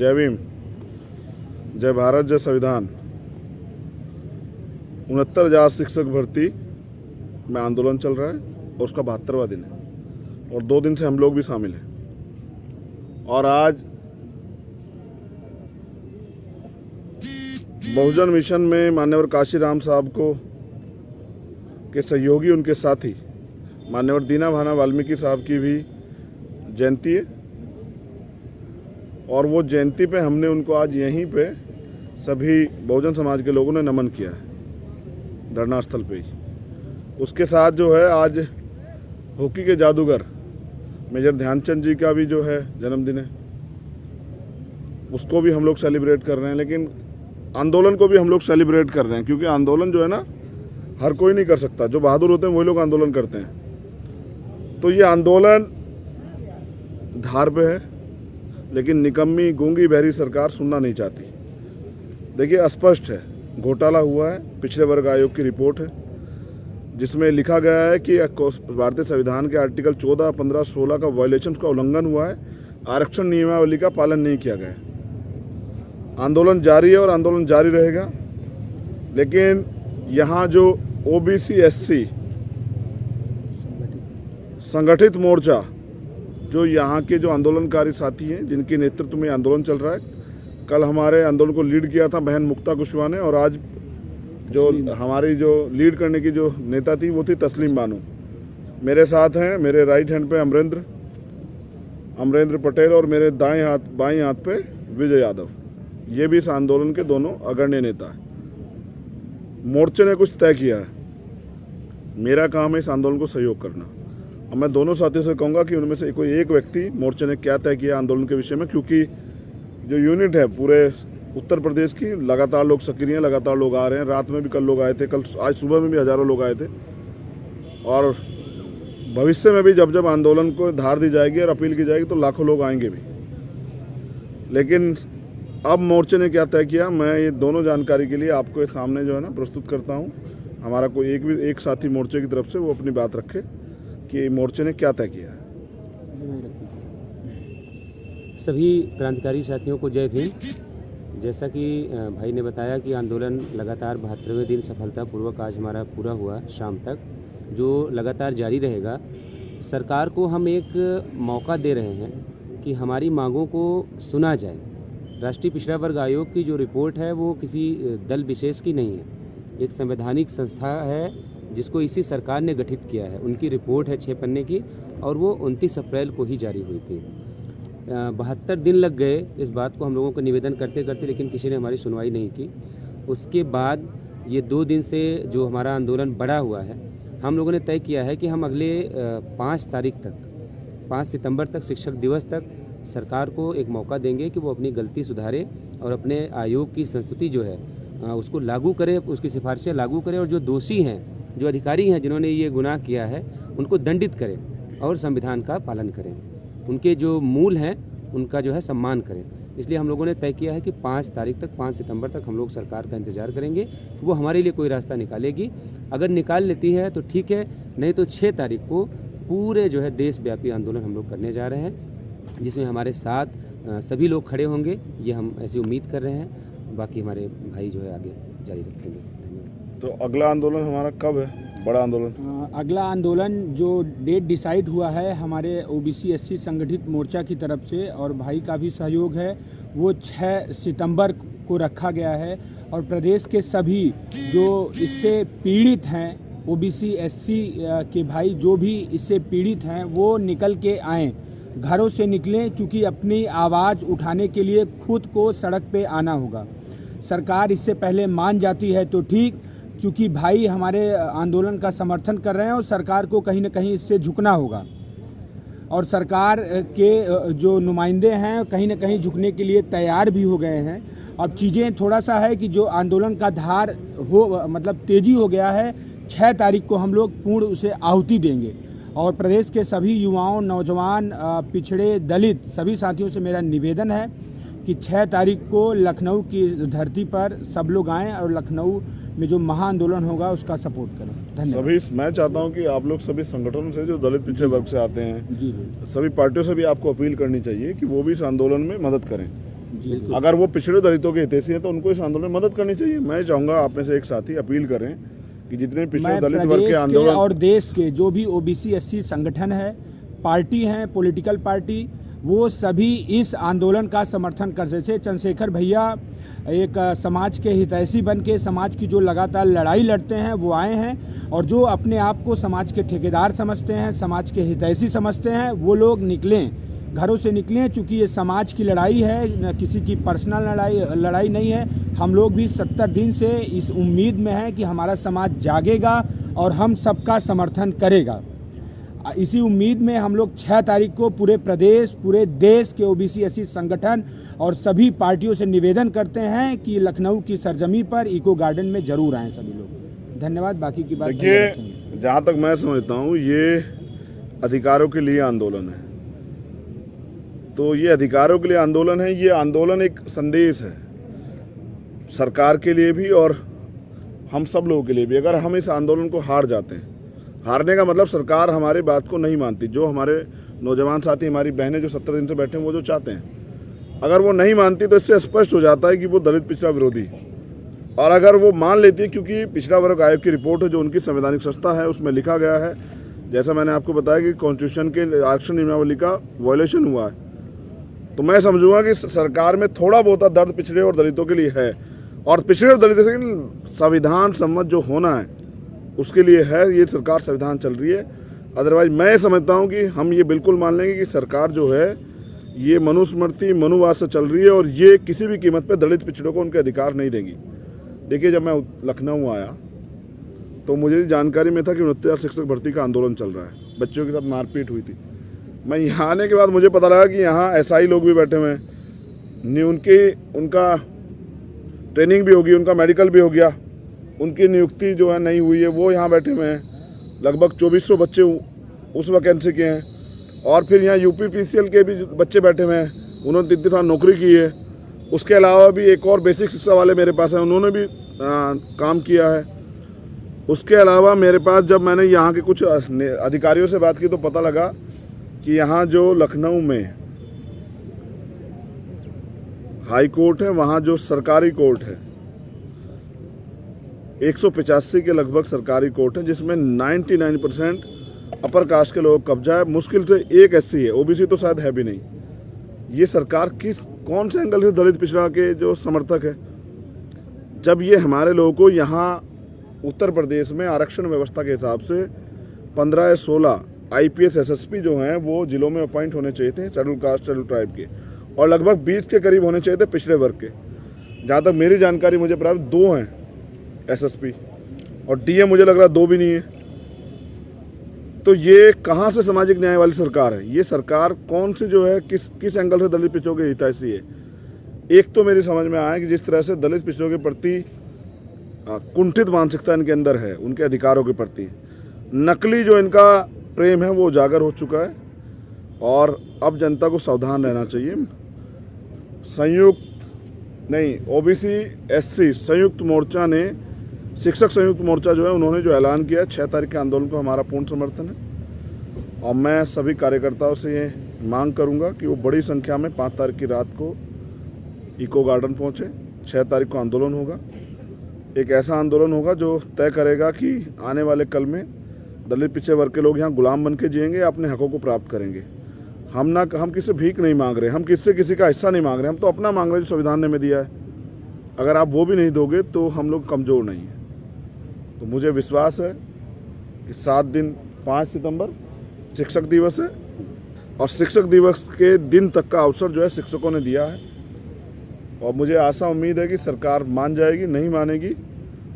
जय भीम, जय भारत, जय संविधान। 69,000 शिक्षक भर्ती में आंदोलन चल रहा है और उसका 72वां दिन है और 2 दिन से हम लोग भी शामिल हैं। और आज बहुजन मिशन में मान्यवर काशीराम साहब को के सहयोगी, उनके साथी मान्यवर दीना भाना वाल्मीकि साहब की भी जयंती है और वो जयंती पे हमने उनको आज यहीं पे सभी बहुजन समाज के लोगों ने नमन किया है धरना स्थल पे ही। उसके साथ जो है आज हॉकी के जादूगर मेजर ध्यानचंद जी का भी जो है जन्मदिन है, उसको भी हम लोग सेलिब्रेट कर रहे हैं। लेकिन आंदोलन को भी हम लोग सेलिब्रेट कर रहे हैं क्योंकि आंदोलन जो है ना हर कोई नहीं कर सकता। जो बहादुर होते हैं वही लोग आंदोलन करते हैं। तो ये आंदोलन धार पे है, लेकिन निकम्मी गूंगी बहरी सरकार सुनना नहीं चाहती। देखिए स्पष्ट है, घोटाला हुआ है। पिछड़े वर्ग आयोग की रिपोर्ट है जिसमें लिखा गया है कि भारतीय संविधान के आर्टिकल 14, 15, 16 का वायलेशन का उल्लंघन हुआ है। आरक्षण नियमावली का पालन नहीं किया गया है। आंदोलन जारी है और आंदोलन जारी रहेगा। लेकिन यहाँ जो ओबीसी एससी संगठित मोर्चा, जो यहाँ के जो आंदोलनकारी साथी हैं जिनके नेतृत्व में आंदोलन चल रहा है, कल हमारे आंदोलन को लीड किया था बहन मुक्ता कुशवाहा ने और आज जो हमारी जो लीड करने की जो नेता थी वो थी तस्लीम बानो। मेरे साथ हैं, मेरे राइट हैंड पे अमरेंद्र पटेल और मेरे बाएं हाथ पे विजय यादव। ये भी इस आंदोलन के दोनों अग्रणी नेता हैं। मोर्चे ने कुछ तय किया है, मेरा काम है इस आंदोलन को सहयोग करना। और मैं दोनों साथियों से कहूँगा कि उनमें से कोई एक व्यक्ति मोर्चे ने क्या तय किया आंदोलन के विषय में, क्योंकि जो यूनिट है पूरे उत्तर प्रदेश की, लगातार लोग सक्रिय हैं, लगातार लोग आ रहे हैं। रात में भी कल लोग आए थे, आज सुबह में भी हज़ारों लोग आए थे। और भविष्य में भी जब जब आंदोलन को धार दी जाएगी और अपील की जाएगी तो लाखों लोग आएंगे भी। लेकिन अब मोर्चे ने क्या तय किया, मैं ये दोनों जानकारी के लिए आपको सामने जो है ना प्रस्तुत करता हूँ। हमारा कोई एक साथी मोर्चे की तरफ से वो अपनी बात रखे कि मोर्चे ने क्या तय किया है। सभी क्रांतिकारी साथियों को जय भीम। जैसा कि भाई ने बताया कि आंदोलन लगातार 72वें दिन सफलतापूर्वक आज हमारा पूरा हुआ शाम तक, जो लगातार जारी रहेगा। सरकार को हम एक मौका दे रहे हैं कि हमारी मांगों को सुना जाए। राष्ट्रीय पिछड़ा वर्ग आयोग की जो रिपोर्ट है वो किसी दल विशेष की नहीं है, एक संवैधानिक संस्था है जिसको इसी सरकार ने गठित किया है। उनकी रिपोर्ट है 6 पन्ने की और वो 29 अप्रैल को ही जारी हुई थी। 72 दिन लग गए इस बात को हम लोगों को निवेदन करते करते, लेकिन किसी ने हमारी सुनवाई नहीं की। उसके बाद ये 2 दिन से जो हमारा आंदोलन बढ़ा हुआ है, हम लोगों ने तय किया है कि हम अगले 5 तारीख तक, 5 सितंबर तक, शिक्षक दिवस तक सरकार को एक मौका देंगे कि वो अपनी गलती सुधारे और अपने आयोग की संस्तुति जो है उसको लागू करे, उसकी सिफारिशें लागू करे और जो दोषी हैं, जो अधिकारी हैं जिन्होंने ये गुनाह किया है, उनको दंडित करें और संविधान का पालन करें। उनके जो मूल हैं उनका जो है सम्मान करें। इसलिए हम लोगों ने तय किया है कि 5 तारीख तक, 5 सितंबर तक हम लोग सरकार का इंतजार करेंगे कि वो हमारे लिए कोई रास्ता निकालेगी। अगर निकाल लेती है तो ठीक है, नहीं तो 6 तारीख को पूरे जो है देशव्यापी आंदोलन हम लोग करने जा रहे हैं, जिसमें हमारे साथ सभी लोग खड़े होंगे, ये हम ऐसी उम्मीद कर रहे हैं। बाकी हमारे भाई जो है आगे जारी रखेंगे। धन्यवाद। तो अगला आंदोलन हमारा कब है, बड़ा आंदोलन? अगला आंदोलन जो डेट डिसाइड हुआ है हमारे ओबीसी एससी संगठित मोर्चा की तरफ से और भाई का भी सहयोग है, वो 6 सितंबर को रखा गया है। और प्रदेश के सभी जो इससे पीड़ित हैं, ओबीसी एससी के भाई जो भी इससे पीड़ित हैं, वो निकल के आएँ, घरों से निकलें, क्योंकि अपनी आवाज़ उठाने के लिए खुद को सड़क पे आना होगा। सरकार इससे पहले मान जाती है तो ठीक, क्योंकि भाई हमारे आंदोलन का समर्थन कर रहे हैं और सरकार को कहीं ना कहीं इससे झुकना होगा। और सरकार के जो नुमाइंदे हैं कहीं ना कहीं झुकने के लिए तैयार भी हो गए हैं। अब चीज़ें थोड़ा सा है कि जो आंदोलन का धार मतलब तेज़ी हो गया है। 6 तारीख को हम लोग पूर्ण उसे आहुति देंगे और प्रदेश के सभी युवाओं, नौजवान, पिछड़े, दलित सभी साथियों से मेरा निवेदन है कि 6 तारीख को लखनऊ की धरती पर सब लोग आएँ और लखनऊ में जो महा आंदोलन होगा उसका सपोर्ट करें। धन्यवाद। सभी मैं चाहता हूं कि आप लोग सभी संगठनों से जो दलित पिछड़े वर्ग से आते हैं, जी सभी पार्टियों से भी आपको अपील करनी चाहिए कि वो भी इस आंदोलन में मदद करें। बिल्कुल। अगर वो पिछड़े दलितों के हितैषी हैं तो उनको इस आंदोलन में मदद करनी चाहिए। मैं चाहूँगा आप में से एक साथी अपील करें कि जितने पिछड़े मैं दलित वर्ग प्रदेश के के आंदोलन और देश के जो भी ओबीसी एससी संगठन है, पार्टी हैं, पॉलिटिकल पार्टी, वो सभी इस आंदोलन का समर्थन कर रहे थे। चंद्रशेखर भैया एक समाज के हितैषी बन के समाज की जो लगातार लड़ाई लड़ते हैं वो आए हैं, और जो अपने आप को समाज के ठेकेदार समझते हैं, समाज के हितैषी समझते हैं, वो लोग निकलें, घरों से निकलें। चूँकि ये समाज की लड़ाई है, न किसी की पर्सनल लड़ाई नहीं है। हम लोग भी 70 दिन से इस उम्मीद में हैं कि हमारा समाज जागेगा और हम सबका समर्थन करेगा। इसी उम्मीद में हम लोग 6 तारीख को पूरे प्रदेश, पूरे देश के ओबीसी एससी संगठन और सभी पार्टियों से निवेदन करते हैं कि लखनऊ की सरजमी पर इको गार्डन में जरूर आएँ सभी लोग। धन्यवाद। बाकी की बात देखिए, जहाँ तक मैं समझता हूँ ये अधिकारों के लिए आंदोलन है, तो ये अधिकारों के लिए आंदोलन है। ये आंदोलन एक संदेश है सरकार के लिए भी और हम सब लोगों के लिए भी। अगर हम इस आंदोलन को हार जाते हैं, हारने का मतलब सरकार हमारी बात को नहीं मानती, जो हमारे नौजवान साथी, हमारी बहनें जो 70 दिन से बैठे हैं वो जो चाहते हैं, अगर वो नहीं मानती तो इससे स्पष्ट हो जाता है कि वो दलित पिछड़ा विरोधी। और अगर वो मान लेती है, क्योंकि पिछड़ा वर्ग आयोग की रिपोर्ट है जो उनकी संवैधानिक संस्था है, उसमें लिखा गया है, जैसा मैंने आपको बताया कि कॉन्स्टिट्यूशन के आरक्षण नियमावली का वायलेशन हुआ है, तो मैं समझूंगा कि सरकार में थोड़ा बहुत दर्द पिछड़े और दलितों के लिए है, और पिछड़े और दलितों के संविधान सम्मत जो होना है उसके लिए है। ये सरकार संविधान चल रही है। अदरवाइज मैं समझता हूँ कि हम ये बिल्कुल मान लेंगे कि सरकार जो है ये मनुस्मृति मनुवाद से चल रही है और ये किसी भी कीमत पे दलित पिछड़ों को उनके अधिकार नहीं देगी। देखिए, जब मैं लखनऊ आया तो मुझे जानकारी में था कि 29,000 शिक्षक भर्ती का आंदोलन चल रहा है, बच्चों के साथ मारपीट हुई थी। मैं यहाँ आने के बाद मुझे पता लगा कि यहाँ एसआई लोग भी बैठे हुए हैं, उनका ट्रेनिंग भी होगी, उनका मेडिकल भी हो गया, उनकी नियुक्ति जो है नहीं हुई है, वो यहाँ बैठे हुए हैं। लगभग 2400 बच्चे उस वैकेंसी के हैं, और फिर यहाँ यूपीपीसीएल के भी बच्चे बैठे हुए हैं, उन्होंने 3 साल नौकरी की है। उसके अलावा भी एक और बेसिक शिक्षा वाले मेरे पास हैं, उन्होंने भी काम किया है। उसके अलावा मेरे पास जब मैंने यहाँ के कुछ अधिकारियों से बात की तो पता लगा कि यहाँ जो लखनऊ में हाई कोर्ट है, वहाँ जो सरकारी कोर्ट है 185 के लगभग सरकारी कोर्ट है, जिसमें 99% अपर कास्ट के लोग कब्जा है। मुश्किल से एक एससी है, ओबीसी तो शायद है भी नहीं। ये सरकार कौन से एंगल से दलित पिछड़ा के जो समर्थक है, जब ये हमारे लोगों को यहाँ उत्तर प्रदेश में आरक्षण व्यवस्था के हिसाब से 15 या 16 आईपीएस एसएसपी जो हैं वो जिलों में अपॉइंट होने चाहिए थे शेड्यूल कास्ट शेड्यूल ट्राइब के, और लगभग 20 के करीब होने चाहिए थे पिछड़े वर्ग के। जहाँ तक मेरी जानकारी मुझे प्राप्त 2 हैं एसएसपी, और डीएम मुझे लग रहा 2 भी नहीं है। तो ये कहाँ से सामाजिक न्याय वाली सरकार है? ये सरकार कौन सी जो है किस एंगल से दलित पिछड़ों के हितैषी है? एक तो मेरी समझ में आया कि जिस तरह से दलित पिछड़ों के प्रति कुंठित मानसिकता इनके अंदर है, उनके अधिकारों के प्रति नकली जो इनका प्रेम है वो उजागर हो चुका है, और अब जनता को सावधान रहना चाहिए। ओबीसी एससी संयुक्त मोर्चा ने, शिक्षक संयुक्त मोर्चा जो है उन्होंने जो ऐलान किया 6 तारीख के आंदोलन को हमारा पूर्ण समर्थन है, और मैं सभी कार्यकर्ताओं से ये मांग करूंगा कि वो बड़ी संख्या में 5 तारीख की रात को इको गार्डन पहुंचे। 6 तारीख को आंदोलन होगा, एक ऐसा आंदोलन होगा जो तय करेगा कि आने वाले कल में दलित पिछड़े वर्ग के लोग यहाँ गुलाम बन के जिएंगे या अपने हकों को प्राप्त करेंगे। हम किसी से भीख नहीं मांग रहे, हम किसी का हिस्सा नहीं मांग रहे, हम तो अपना मांग रहे हैं जो संविधान ने हमें दिया है। अगर आप वो भी नहीं दोगे तो हम लोग कमज़ोर नहीं हैं। तो मुझे विश्वास है कि 7 दिन 5 सितंबर शिक्षक दिवस है, और शिक्षक दिवस के दिन तक का अवसर जो है शिक्षकों ने दिया है, और मुझे आशा उम्मीद है कि सरकार मान जाएगी। नहीं मानेगी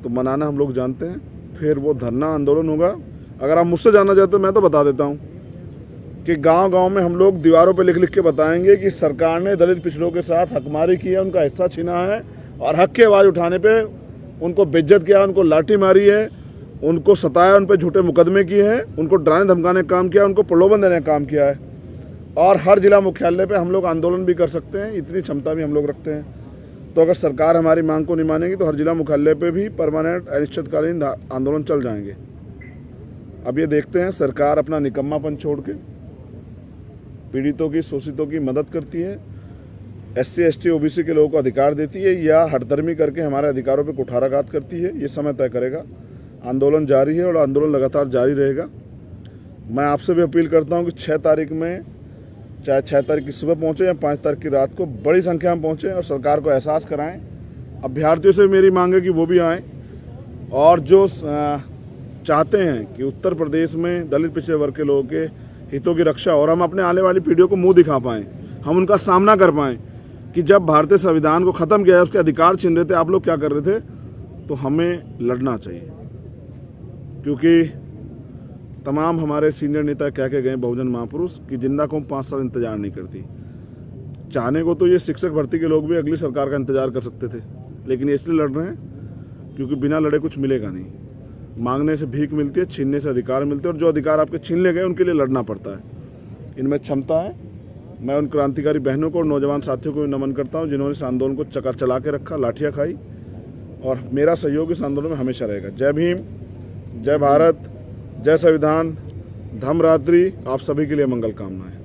तो मनाना हम लोग जानते हैं, फिर वो धरना आंदोलन होगा। अगर आप मुझसे जानना चाहते हो मैं तो बता देता हूँ कि गांव-गांव में हम लोग दीवारों पे लिख के बताएंगे कि सरकार ने दलित पिछड़ों के साथ हकमारी की है, उनका हिस्सा छीना है, और हक की आवाज़ उठाने पे उनको बेइज्जत किया, उनको लाठी मारी है, उनको सताया, उन पर झूठे मुकदमे किए हैं, उनको डराने धमकाने का काम किया, उनको प्रलोभन देने का काम किया है। और हर जिला मुख्यालय पे हम लोग आंदोलन भी कर सकते हैं, इतनी क्षमता भी हम लोग रखते हैं। तो अगर सरकार हमारी मांग को नहीं मानेगी तो हर जिला मुख्यालय पे भी परमानेंट अनिश्चितकालीन आंदोलन चल जाएंगे। अब ये देखते हैं, सरकार अपना निकम्मापन छोड़ के पीड़ितों की, शोषितों की मदद करती है SC ST OBC के लोगों को अधिकार देती है या हठधर्मी करके हमारे अधिकारों पे कुठाराघात करती है, ये समय तय करेगा। आंदोलन जारी है और आंदोलन लगातार जारी रहेगा। मैं आपसे भी अपील करता हूं कि 6 तारीख में, चाहे 6 तारीख की सुबह पहुंचे या 5 तारीख की रात को, बड़ी संख्या में पहुंचें और सरकार को एहसास कराएं। अभ्यर्थियों से मेरी मांग है कि वो भी आएँ और जो चाहते हैं कि उत्तर प्रदेश में दलित पिछड़े वर्ग के लोगों के हितों की रक्षा और हम अपने आने वाली पीढ़ियों को मुंह दिखा पाएँ, हम उनका सामना कर पाएँ कि जब भारतीय संविधान को ख़त्म किया है, उसके अधिकार छीन रहे थे, आप लोग क्या कर रहे थे। तो हमें लड़ना चाहिए, क्योंकि तमाम हमारे सीनियर नेता कह के गए बहुजन महापुरुष कि जिंदा कौम 5 साल इंतजार नहीं करती। चाहने को तो ये शिक्षक भर्ती के लोग भी अगली सरकार का इंतजार कर सकते थे, लेकिन ये इसलिए लड़ रहे हैं क्योंकि बिना लड़े कुछ मिलेगा नहीं। मांगने से भीख मिलती है, छीनने से अधिकार मिलते हैं, और जो अधिकार आपके छीन ले गए उनके लिए लड़ना पड़ता है। इनमें क्षमता है। मैं उन क्रांतिकारी बहनों को और नौजवान साथियों को भी नमन करता हूं जिन्होंने इस आंदोलन को चक्कर चला के रखा, लाठियां खाई, और मेरा सहयोग इस आंदोलन में हमेशा रहेगा। जय भीम, जय भारत, जय संविधान, धम्मरात्रि। आप सभी के लिए मंगल कामनाएं।